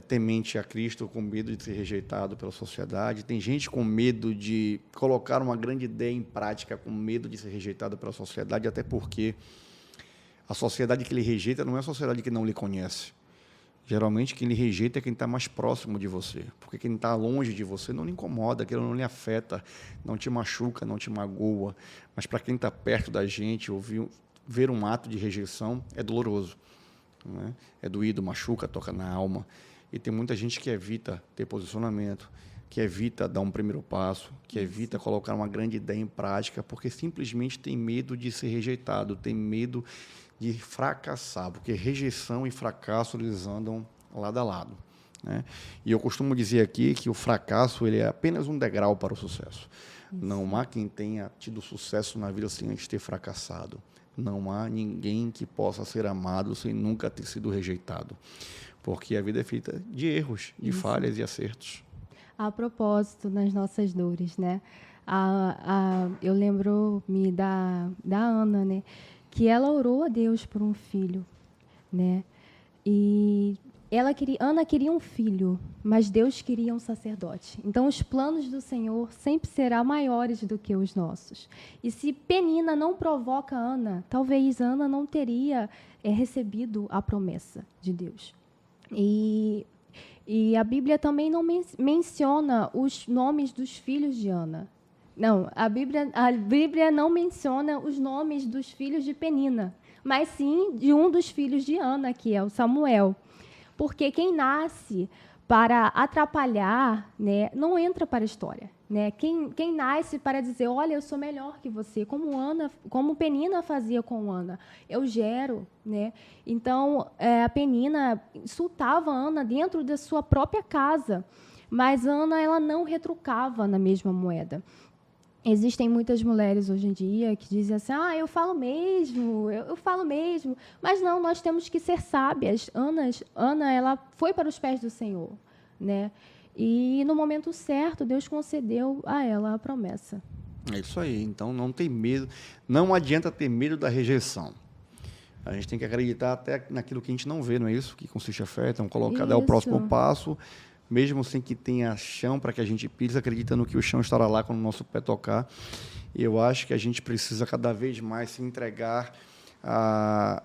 temente a Cristo, com medo de ser rejeitado pela sociedade. Tem gente com medo de colocar uma grande ideia em prática, com medo de ser rejeitado pela sociedade, até porque a sociedade que ele rejeita não é a sociedade que não lhe conhece. Geralmente, quem lhe rejeita é quem está mais próximo de você, porque quem está longe de você não lhe incomoda, aquilo não lhe afeta, não te machuca, não te magoa. Mas para quem está perto da gente, ver um ato de rejeição é doloroso, né? É doído, machuca, toca na alma. E tem muita gente que evita ter posicionamento, que evita dar um primeiro passo, que evita colocar uma grande ideia em prática, porque simplesmente tem medo de ser rejeitado, tem medo de fracassar, porque rejeição e fracasso eles andam lado a lado, né? E eu costumo dizer aqui que o fracasso ele é apenas um degrau para o sucesso. Isso. Não há quem tenha tido sucesso na vida sem antes ter fracassado. Não há ninguém que possa ser amado sem nunca ter sido rejeitado, porque a vida é feita de erros, de falhas e acertos. A propósito das nossas dores, né? Eu lembro-me da Ana, né? Que ela orou a Deus por um filho, né? E Ana queria um filho, mas Deus queria um sacerdote. Então, os planos do Senhor sempre serão maiores do que os nossos. E se Penina não provoca Ana, talvez Ana não teria recebido a promessa de Deus. E a Bíblia também não menciona os nomes dos filhos de Ana. Não, a Bíblia não menciona os nomes dos filhos de Penina, mas sim de um dos filhos de Ana, que é o Samuel. Porque quem nasce para atrapalhar, né, não entra para a história, né? Quem nasce para dizer, olha, eu sou melhor que você, como Penina fazia com Ana, eu gero, né? Então, a Penina insultava Ana dentro da sua própria casa, mas Ana ela não retrucava na mesma moeda. Existem muitas mulheres hoje em dia que dizem assim, eu falo mesmo, eu falo mesmo. Mas não, nós temos que ser sábias. Ana, ela foi para os pés do Senhor, né? E no momento certo, Deus concedeu a ela a promessa. É isso aí. Então, não tem medo, não adianta ter medo da rejeição. A gente tem que acreditar até naquilo que a gente não vê, não é isso? Que consiste a fé. Então, dar o próximo passo, mesmo sem que tenha chão para que a gente pise, acreditando que o chão estará lá quando o nosso pé tocar. E eu acho que a gente precisa cada vez mais se entregar a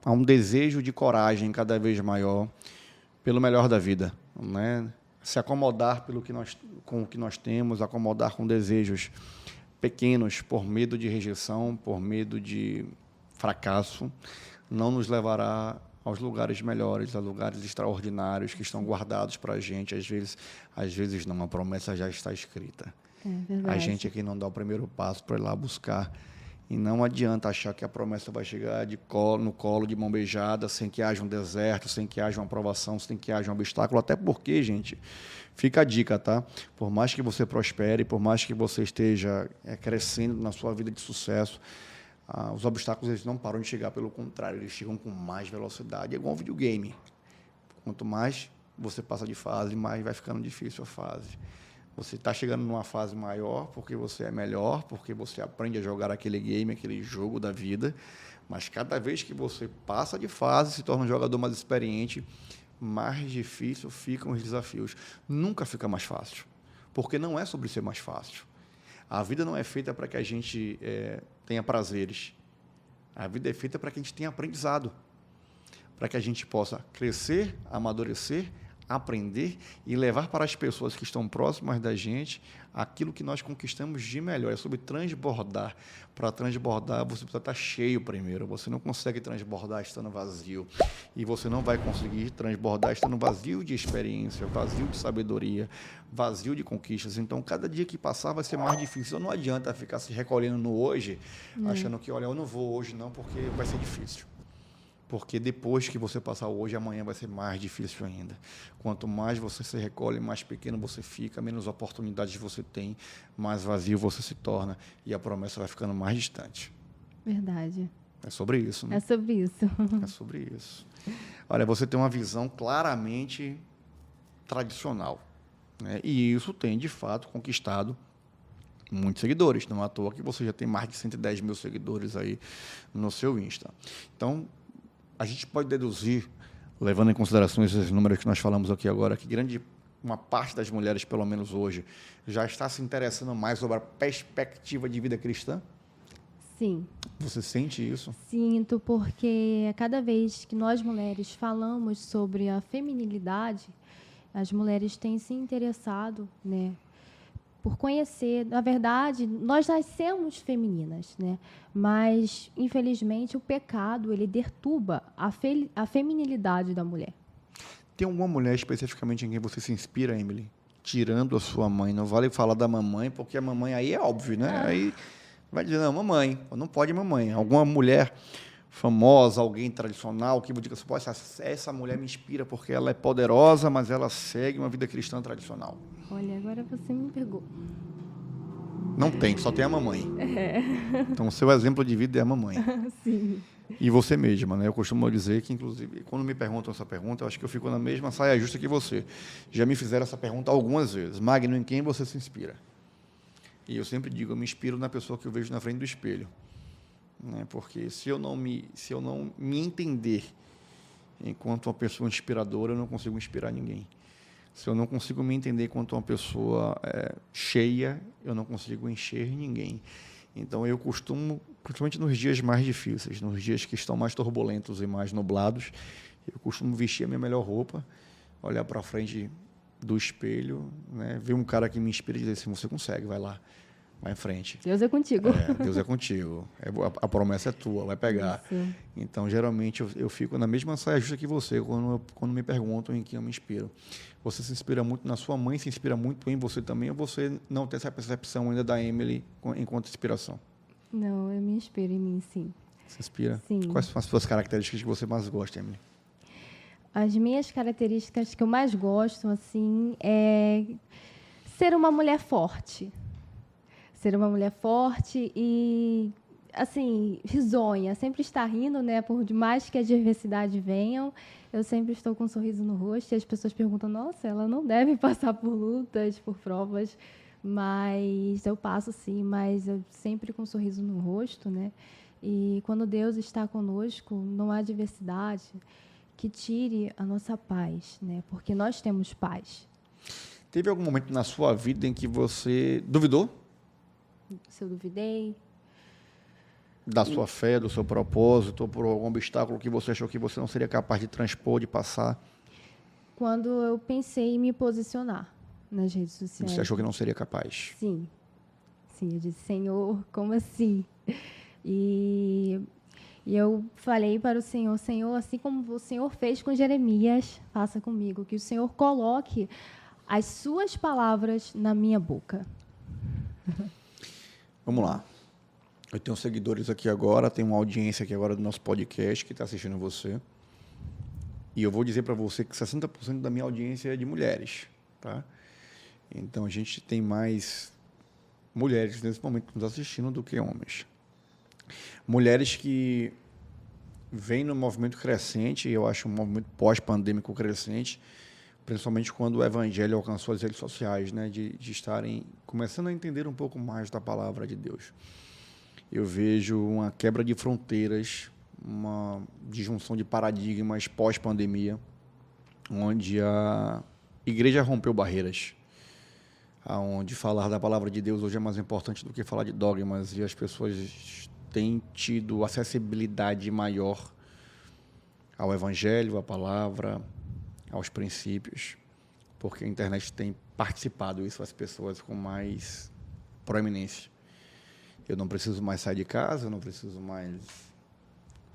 um desejo de coragem cada vez maior pelo melhor da vida, né? Se acomodar com o que nós temos, acomodar com desejos pequenos por medo de rejeição, por medo de fracasso, não nos levará aos lugares melhores, a lugares extraordinários que estão guardados para a gente. Às vezes não, a promessa já está escrita. A gente aqui não dá o primeiro passo para ir lá buscar. E não adianta achar que a promessa vai chegar no colo, de mão beijada, sem que haja um deserto, sem que haja uma provação, sem que haja um obstáculo. Até porque, gente, fica a dica, tá? Por mais que você prospere, por mais que você esteja crescendo na sua vida de sucesso, os obstáculos eles não param de chegar, pelo contrário, eles chegam com mais velocidade. É igual um videogame. Quanto mais você passa de fase, mais vai ficando difícil a fase. Você está chegando numa fase maior porque você é melhor, porque você aprende a jogar aquele game, aquele jogo da vida, mas cada vez que você passa de fase, se torna um jogador mais experiente, mais difícil ficam os desafios. Nunca fica mais fácil, porque não é sobre ser mais fácil. A vida não é feita para que a gente tenha prazeres. A vida é feita para que a gente tenha aprendizado, para que a gente possa crescer, amadurecer, aprender e levar para as pessoas que estão próximas da gente aquilo que nós conquistamos de melhor. É sobre transbordar. Para transbordar, você precisa estar cheio primeiro. Você não consegue transbordar estando vazio. E você não vai conseguir transbordar estando vazio de experiência, vazio de sabedoria, vazio de conquistas. Então, cada dia que passar vai ser mais difícil. Não adianta ficar se recolhendo no hoje, achando que, olha, eu não vou hoje não, porque vai ser difícil. Porque depois que você passar hoje, amanhã vai ser mais difícil ainda. Quanto mais você se recolhe, mais pequeno você fica, menos oportunidades você tem, mais vazio você se torna e a promessa vai ficando mais distante. Verdade. É sobre isso, né? É sobre isso. É sobre isso. Olha, você tem uma visão claramente tradicional, né? E isso tem, de fato, conquistado muitos seguidores. Não é à toa que você já tem mais de 110 mil seguidores aí no seu Insta. Então, a gente pode deduzir, levando em consideração esses números que nós falamos aqui agora, que uma parte das mulheres, pelo menos hoje, já está se interessando mais sobre a perspectiva de vida cristã? Sim. Você sente isso? Sinto, porque cada vez que nós mulheres falamos sobre a feminilidade, as mulheres têm se interessado, né, por conhecer. Na verdade, nós nascemos femininas, né? Mas, infelizmente, o pecado ele deturba a feminilidade da mulher. Tem alguma mulher especificamente em quem você se inspira, Emily? Tirando a sua mãe. Não vale falar da mamãe, porque a mamãe aí é óbvio, né? Aí vai dizer, não, mamãe. Não pode mamãe. Alguma mulher famosa, alguém tradicional, que diga assim, essa mulher me inspira porque ela é poderosa, mas ela segue uma vida cristã tradicional. Olha, agora você me pegou. Não tem, só tem a mamãe. Então, o seu exemplo de vida é a mamãe. Sim. E você mesma, né? Eu costumo dizer que, inclusive, quando me perguntam essa pergunta, eu acho que eu fico na mesma saia justa que você. Já me fizeram essa pergunta algumas vezes. Magno, em quem você se inspira? E eu sempre digo, eu me inspiro na pessoa que eu vejo na frente do espelho. Né? Porque se eu não me entender enquanto uma pessoa inspiradora, eu não consigo inspirar ninguém. Se eu não consigo me entender enquanto uma pessoa cheia, eu não consigo encher ninguém. Então, eu costumo, principalmente nos dias mais difíceis, nos dias que estão mais turbulentos e mais nublados, eu costumo vestir a minha melhor roupa, olhar para frente do espelho, né? Ver um cara que me inspira e dizer assim, você consegue, vai lá. Vai em frente. Deus é contigo. Deus é contigo. A promessa é tua, vai pegar. Isso. Então, geralmente, eu fico na mesma saia justa que você quando me perguntam em quem eu me inspiro. Você se inspira muito na sua mãe, se inspira muito em você também, ou você não tem essa percepção ainda da Emily enquanto inspiração? Não, eu me inspiro em mim, sim. Se inspira? Sim. Quais são as suas características que você mais gosta, Emily? As minhas características que eu mais gosto, assim, é ser uma mulher forte. Ser uma mulher forte e, assim, risonha. Sempre estar rindo, né? Por mais que a adversidade venham, eu sempre estou com um sorriso no rosto. E as pessoas perguntam, nossa, ela não deve passar por lutas, por provas. Mas eu passo, sim, mas eu sempre com um sorriso no rosto, né? E quando Deus está conosco, não há adversidade que tire a nossa paz, né? Porque nós temos paz. Teve algum momento na sua vida em que você duvidou? Se eu duvidei? da sua fé, do seu propósito, ou por algum obstáculo que você achou que você não seria capaz de transpor, de passar? Quando eu pensei em me posicionar nas redes sociais. Você achou que não seria capaz? Sim. Sim, eu disse, Senhor, como assim? E eu falei para o Senhor, Senhor, assim como o Senhor fez com Jeremias, faça comigo, que o Senhor coloque as suas palavras na minha boca. Vamos lá. Eu tenho seguidores aqui agora, tenho uma audiência aqui agora do nosso podcast que está assistindo você. E eu vou dizer para você que 60% da minha audiência é de mulheres, tá? Então, a gente tem mais mulheres nesse momento nos assistindo do que homens. Mulheres que vêm no movimento crescente, eu acho um movimento pós-pandêmico crescente, principalmente quando o evangelho alcançou as redes sociais, né? De estarem começando a entender um pouco mais da palavra de Deus. Eu vejo uma quebra de fronteiras, uma disjunção de paradigmas pós-pandemia, onde a igreja rompeu barreiras, onde falar da palavra de Deus hoje é mais importante do que falar de dogmas, e as pessoas têm tido acessibilidade maior ao evangelho, à palavra, aos princípios, porque a internet tem participado isso as pessoas com mais proeminência. Eu não preciso mais sair de casa, eu não preciso mais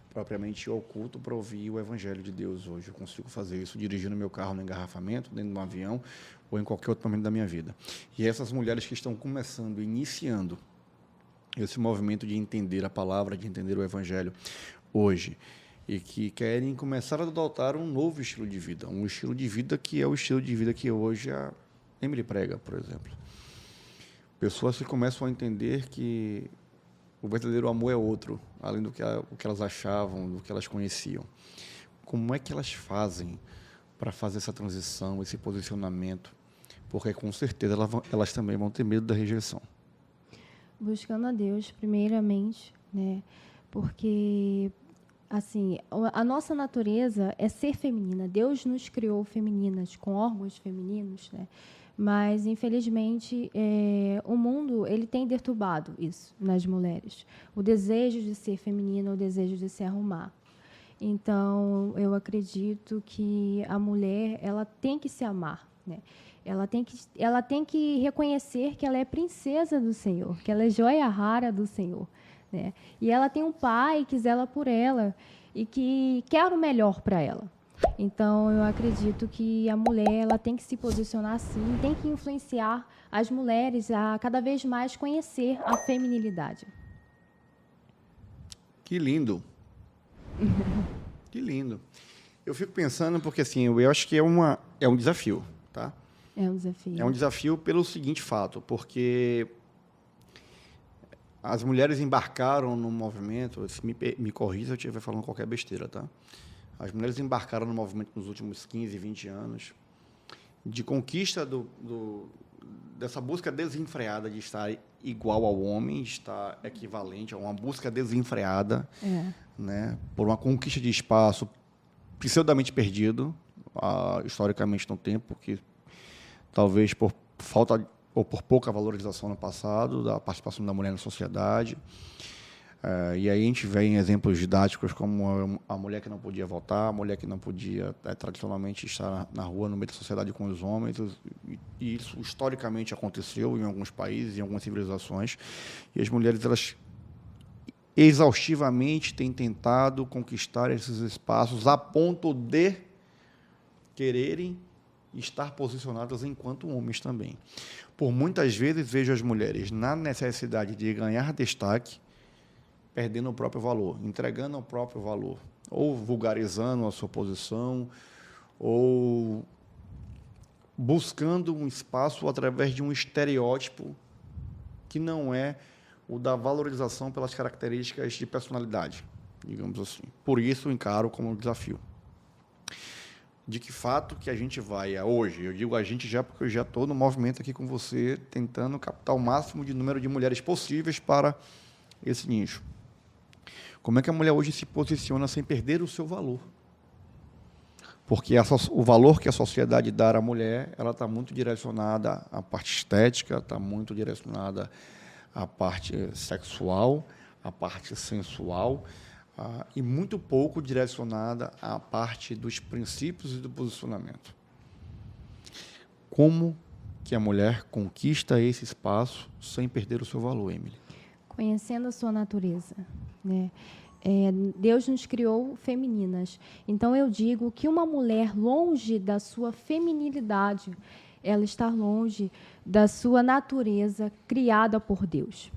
propriamente ir ao culto para ouvir o evangelho de Deus hoje. Eu consigo fazer isso dirigindo meu carro no engarrafamento, dentro de um avião ou em qualquer outro momento da minha vida. E essas mulheres que estão começando, iniciando esse movimento de entender a palavra, de entender o evangelho hoje, e que querem começar a adotar um novo estilo de vida, um estilo de vida que é o estilo de vida que hoje a Emily prega, por exemplo. Pessoas que começam a entender que o verdadeiro amor é outro, além do que elas achavam, do que elas conheciam. Como é que elas fazem para fazer essa transição, esse posicionamento? Porque, com certeza, elas também vão ter medo da rejeição. Buscando a Deus, primeiramente, né? Porque, assim, a nossa natureza é ser feminina. Deus nos criou femininas, com órgãos femininos, né? Mas, infelizmente, o mundo ele tem deturbado isso nas mulheres. O desejo de ser feminina, o desejo de se arrumar. Então, eu acredito que a mulher ela tem que se amar, né? Ela tem que reconhecer que ela é princesa do Senhor, que ela é joia rara do Senhor, né? E ela tem um pai que zela por ela e que quer o melhor para ela. Então, eu acredito que a mulher ela tem que se posicionar assim, tem que influenciar as mulheres a cada vez mais conhecer a feminilidade. Que lindo! Que lindo! Eu fico pensando porque, assim, eu acho que é um desafio, tá? É um desafio. É um desafio pelo seguinte fato, porque as mulheres embarcaram no movimento, me corrija se eu estiver falando qualquer besteira, tá? As mulheres embarcaram no movimento nos últimos 15, 20 anos de conquista dessa busca desenfreada de estar igual ao homem, de estar equivalente a uma busca desenfreada, né, por uma conquista de espaço pseudamente perdido, historicamente no tempo, que talvez por falta ou por pouca valorização no passado da participação da mulher na sociedade. E aí a gente vê em exemplos didáticos como a mulher que não podia votar, a mulher que não podia tradicionalmente estar na rua, no meio da sociedade com os homens, e isso historicamente aconteceu em alguns países, em algumas civilizações, e as mulheres, elas exaustivamente têm tentado conquistar esses espaços a ponto de quererem estar posicionadas enquanto homens também. Por muitas vezes vejo as mulheres na necessidade de ganhar destaque, perdendo o próprio valor, entregando o próprio valor, ou vulgarizando a sua posição, ou buscando um espaço através de um estereótipo que não é o da valorização pelas características de personalidade, digamos assim. Por isso, eu encaro como um desafio. De que fato que a gente vai hoje, eu digo a gente já porque eu já estou no movimento aqui com você, tentando captar o máximo de número de mulheres possíveis para esse nicho. Como é que a mulher hoje se posiciona sem perder o seu valor? Porque o valor que a sociedade dá à mulher, ela está muito direcionada à parte estética, está muito direcionada à parte sexual, a parte sensual, e muito pouco direcionada à parte dos princípios e do posicionamento. Como que a mulher conquista esse espaço sem perder o seu valor, Emily? Conhecendo a sua natureza, né? Deus nos criou femininas. Então, eu digo que uma mulher longe da sua feminilidade, ela está longe da sua natureza criada por Deus.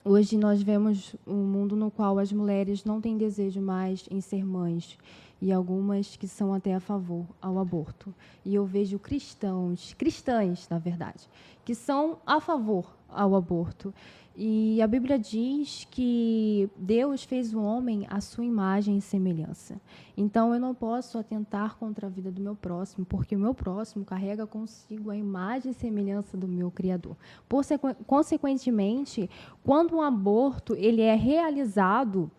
Hoje nós vemos um mundo no qual as mulheres não têm desejo mais em ser mães, e algumas que são até a favor ao aborto. E eu vejo cristãs, na verdade, que são a favor ao aborto. E a Bíblia diz que Deus fez o homem à sua imagem e semelhança. Então, eu não posso atentar contra a vida do meu próximo, porque o meu próximo carrega consigo a imagem e semelhança do meu Criador. Consequentemente, quando um aborto ele é realizado,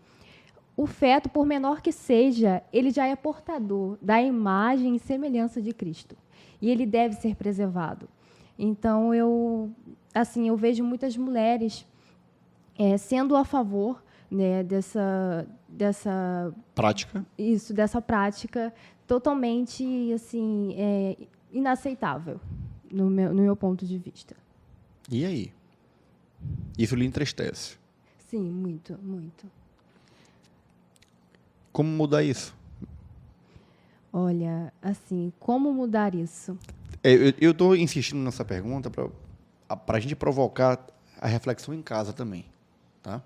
o feto, por menor que seja, ele já é portador da imagem e semelhança de Cristo. E ele deve ser preservado. Então, eu vejo muitas mulheres sendo a favor, né, dessa prática. Isso, dessa prática totalmente assim, inaceitável, no meu ponto de vista. E aí? Isso lhe entristece? Sim, muito, muito. Como mudar isso? Olha, assim, como mudar isso? Eu estou insistindo nessa pergunta para a gente provocar a reflexão em casa também, tá?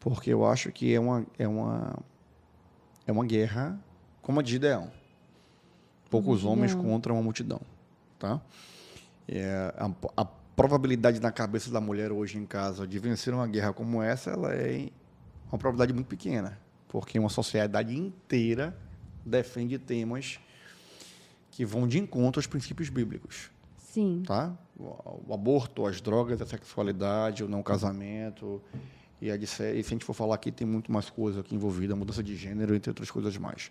Porque eu acho que é uma guerra como a de Gideão. Poucos homens contra uma multidão, tá? A probabilidade na cabeça da mulher hoje em casa de vencer uma guerra como essa, ela é uma probabilidade muito pequena, porque uma sociedade inteira defende temas que vão de encontro aos princípios bíblicos. Sim. Tá? O aborto, as drogas, a sexualidade, o não casamento. E se a gente for falar aqui, tem muito mais coisa aqui envolvida, a mudança de gênero, entre outras coisas mais.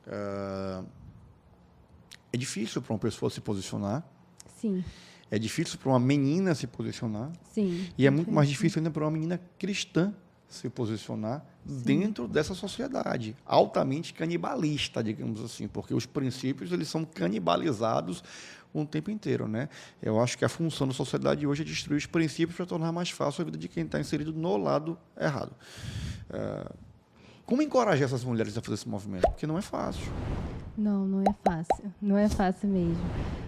É difícil para uma pessoa se posicionar. Sim. É difícil para uma menina se posicionar. Sim. E é muito mais difícil ainda para uma menina cristã se posicionar dentro dessa sociedade altamente canibalista, digamos assim, porque os princípios eles são canibalizados o tempo inteiro, né? Eu acho que a função da sociedade hoje é destruir os princípios para tornar mais fácil a vida de quem está inserido no lado errado. Como encorajar essas mulheres a fazer esse movimento? Porque não é fácil. Não é fácil. Não é fácil mesmo.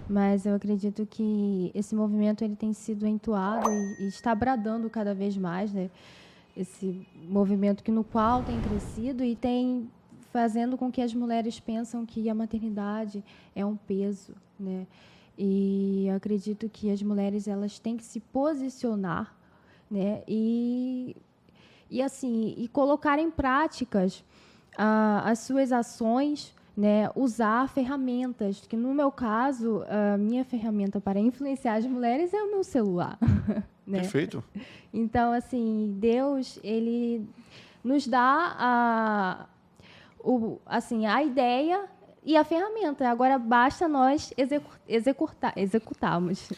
Mas eu acredito que esse movimento ele tem sido entoado e está bradando cada vez mais, né? Esse movimento no qual tem crescido e tem fazendo com que as mulheres pensam que a maternidade é um peso, né? E eu acredito que as mulheres elas têm que se posicionar, né? E colocar em práticas as suas ações, né? Usar ferramentas, que no meu caso, a minha ferramenta para influenciar as mulheres é o meu celular. Né? Perfeito. Então, assim, Deus, ele nos dá a ideia e a ferramenta. Agora, basta nós executarmos.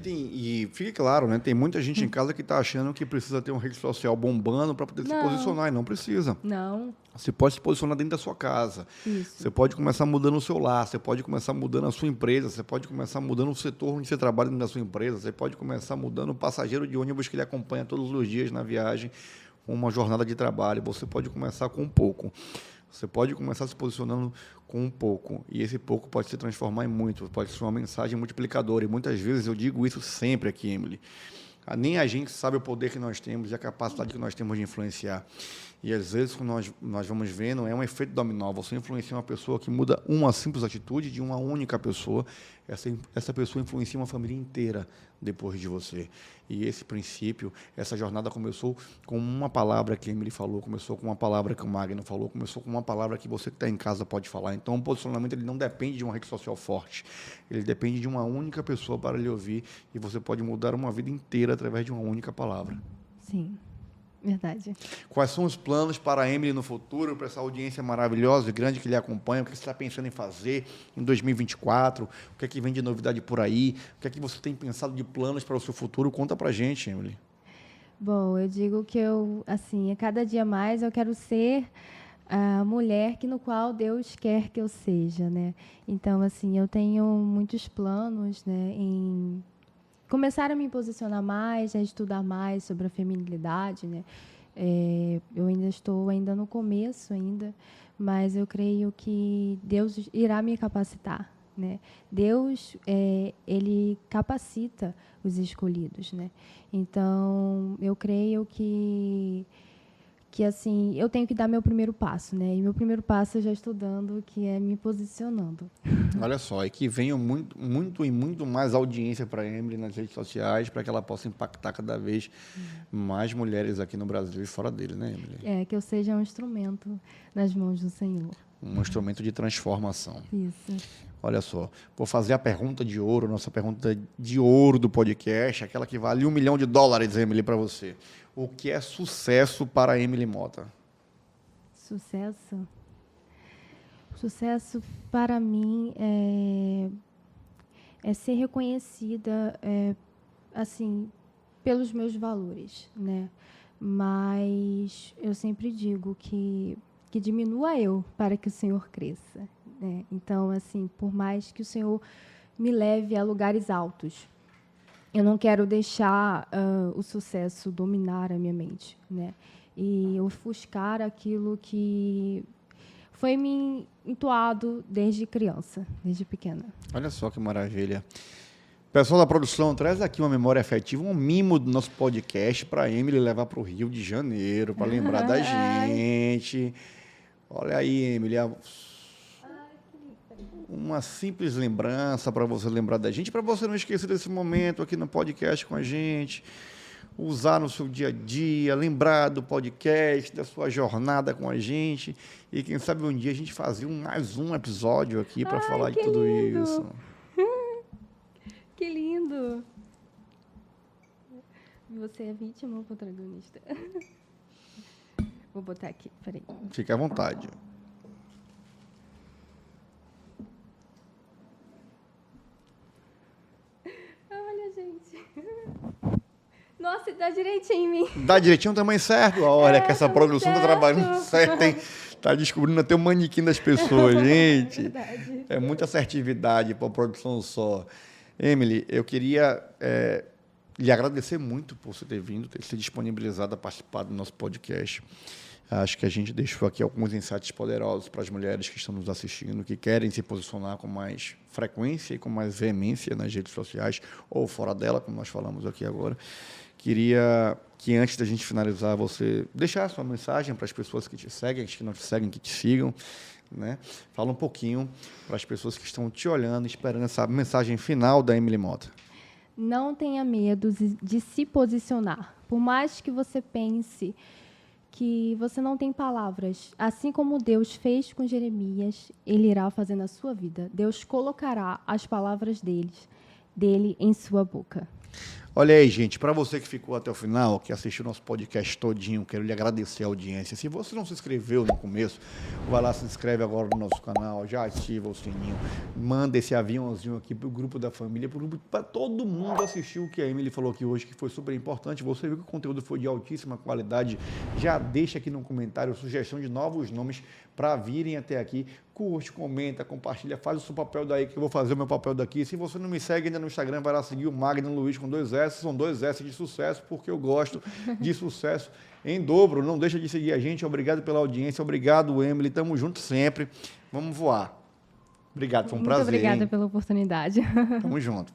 E fique claro, né? Tem muita gente em casa que está achando que precisa ter uma rede social bombando para poder se posicionar, e não precisa. Não. Você pode se posicionar dentro da sua casa. Isso. Você pode começar mudando o seu lar, você pode começar mudando a sua empresa, você pode começar mudando o setor onde você trabalha dentro da sua empresa, você pode começar mudando o passageiro de ônibus que ele acompanha todos os dias na viagem, uma jornada de trabalho. Você pode começar com um pouco. Você pode começar se posicionando com um pouco, e esse pouco pode se transformar em muito, pode ser uma mensagem multiplicadora, e muitas vezes eu digo isso sempre aqui, Emily. Nem a gente sabe o poder que nós temos e a capacidade que nós temos de influenciar. E às vezes, quando nós vamos vendo, é um efeito dominó. Você influencia uma pessoa que muda uma simples atitude de uma única pessoa. Essa pessoa influencia uma família inteira depois de você. E esse princípio, essa jornada começou com uma palavra que a Emily falou, começou com uma palavra que o Magno falou, começou com uma palavra que você que está em casa pode falar. Então, o posicionamento ele não depende de uma rede social forte. Ele depende de uma única pessoa para lhe ouvir, e você pode mudar uma vida inteira através de uma única palavra. Sim. Verdade. Quais são os planos para a Emily no futuro, para essa audiência maravilhosa e grande que lhe acompanha? O que você está pensando em fazer em 2024? O que é que vem de novidade por aí? O que é que você tem pensado de planos para o seu futuro? Conta para a gente, Emily. Bom, eu digo que a cada dia mais eu quero ser a mulher no qual Deus quer que eu seja, né? Então, assim, eu tenho muitos planos, né, em começar a me posicionar mais, a estudar mais sobre a feminilidade, né? Eu ainda estou no começo ainda, mas eu creio que Deus irá me capacitar, né? Deus, ele capacita os escolhidos, né? Então, eu creio que assim, eu tenho que dar meu primeiro passo, né? E meu primeiro passo eu já estou dando, que é me posicionando. Olha só, e que venha muito mais audiência para a Emily nas redes sociais, para que ela possa impactar cada vez mais mulheres aqui no Brasil e fora dele, né, Emily? Que eu seja um instrumento nas mãos do Senhor. Um instrumento de transformação. Isso. Olha só, vou fazer a pergunta de ouro, nossa pergunta de ouro do podcast, aquela que vale $1 milhão, Emily, para você. O que é sucesso para a Emily Mota? Sucesso? Sucesso para mim é ser reconhecida, assim, pelos meus valores, né? Mas eu sempre digo que diminua eu para que o Senhor cresça, né? Então, assim, por mais que o Senhor me leve a lugares altos, eu não quero deixar o sucesso dominar a minha mente, né? E ofuscar aquilo que foi me entoado desde criança, desde pequena. Olha só que maravilha. Pessoal da produção, traz aqui uma memória afetiva, um mimo do nosso podcast para a Emily levar para o Rio de Janeiro, para lembrar da gente. Olha aí, Emily, uma simples lembrança para você lembrar da gente, para você não esquecer desse momento aqui no podcast com a gente, usar no seu dia a dia, lembrar do podcast, da sua jornada com a gente, e quem sabe um dia a gente fazer mais um episódio aqui para falar de tudo lindo. isso. Que lindo! Você é vítima ou protagonista? Vou botar aqui, peraí. Fique à vontade. Olha, gente. Nossa, dá direitinho em mim. Dá direitinho o tamanho certo? Olha, que essa produção está certo. trabalhando certo, hein? Está descobrindo até o manequim das pessoas, gente. Verdade. É muita assertividade para a produção só. Emily, eu queria lhe agradecer muito por você ter vindo, ter se disponibilizado a participar do nosso podcast. Acho que a gente deixou aqui alguns insights poderosos para as mulheres que estão nos assistindo, que querem se posicionar com mais frequência e com mais veemência nas redes sociais ou fora dela, como nós falamos aqui agora. Queria que, antes da gente finalizar, você deixar a sua mensagem para as pessoas que te seguem, as que não te seguem, que te sigam, né? Fala um pouquinho para as pessoas que estão te olhando, esperando essa mensagem final da Emily Mota. Não tenha medo de se posicionar. Por mais que você pense que você não tem palavras, assim como Deus fez com Jeremias, Ele irá fazer na sua vida. Deus colocará as palavras dele em sua boca. Olha aí, gente, para você que ficou até o final, que assistiu nosso podcast todinho, quero lhe agradecer a audiência. Se você não se inscreveu no começo, vai lá, se inscreve agora no nosso canal, já ativa o sininho, manda esse aviãozinho aqui para o grupo da família, para todo mundo assistir o que a Emily falou aqui hoje, que foi super importante. Você viu que o conteúdo foi de altíssima qualidade, já deixa aqui no comentário sugestão de novos nomes para virem até aqui. Curte, comenta, compartilha, faz o seu papel daí, que eu vou fazer o meu papel daqui. Se você não me segue ainda no Instagram, vai lá seguir o Magno Luiz com 2 S, são 2 S de sucesso, porque eu gosto de sucesso em dobro. Não deixa de seguir a gente, obrigado pela audiência, obrigado, Emily, tamo junto sempre, vamos voar. Obrigado, foi um prazer. Muito obrigada hein? pela oportunidade. Tamo junto.